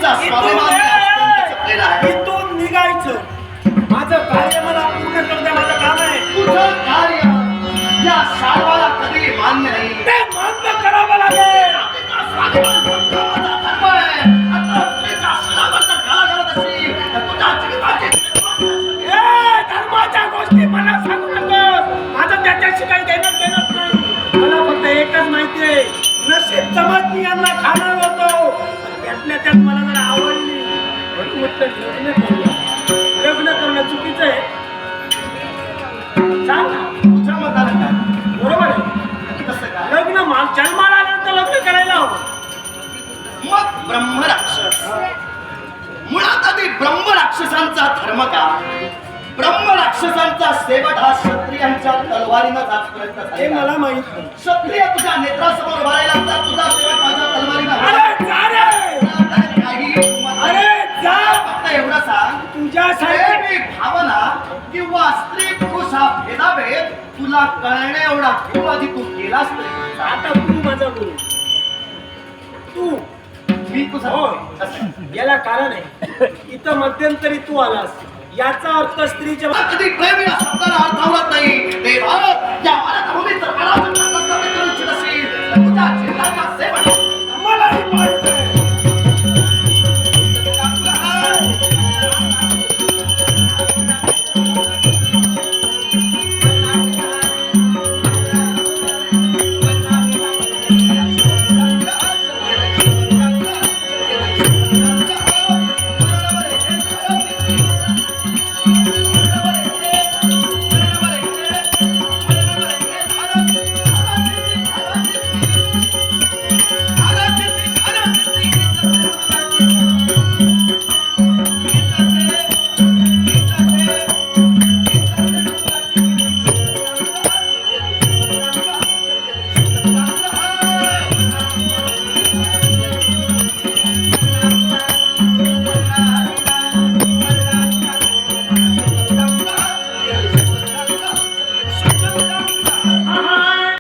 स्त्रीचा स्वाभिमान जपलेला आहे. इथून निघायचं. माझं कार्य मला पूर्ण करणे माझं काम आहे. तुझं कार्य या शाळवाला कधी मान्य नाही. ते मान्य करावं लागेल. स्वाभिमान जपणं माझा धर्म आहे. आता स्त्रीच्या शरीरावर जर घाला घालत असशील तर तुझ्या जीविताची धर्माच्या गोष्टी मला सांगू नकोस. माझं त्याच्याशी काही देणं नाही. मला फक्त एकच माहिती आहे, नशीब जमत मी यांना खाणार होतो. त्यातल्या त्यात मला जर आवडली म्हणून म्हटलं लग्न करूया. लग्न करणं चुकीचं आहे. सांग ना, तुझ्या मतानं काय? बरोबर आहे. कसं काय? लग्न जन्माला आल्यानंतर लग्न करायला हवं. मग ब्रह्मराक्षस मुळात आधी ब्रह्मराक्षसांचा धर्म का? ब्रह्मराक्षसांचा शेवट हा क्षत्रियांच्या तलवारीनं जातपर्यंत हे झालेला. मला माहित नाही. क्षत्रिय तुझ्या नेत्रासमोर उभारायला लागतात. तुझा शेवट माझ्या तलवारीनं अरे जा रे. काही अरे जा. फक्त एवढं सांग, तुझ्यासारखी प्रेम, भावना किंवा स्त्री पुरुष हा भेदाभेद तुला कळणे एवढा किंवा आधी तू केलास तरी आता तू माझा गुरु. तू मी तुझा हो. कसं? याला कारण आहे. इथं मध्यंतरी तू आलास. याचा अर्थ स्त्रीच्या कधी प्रेम या शब्दाला अर्थ आवडत नाही. देवा, या मराठभूमीत जर मला जर नसता करू इच्छित असेल तर तुझ्या जीवनाचा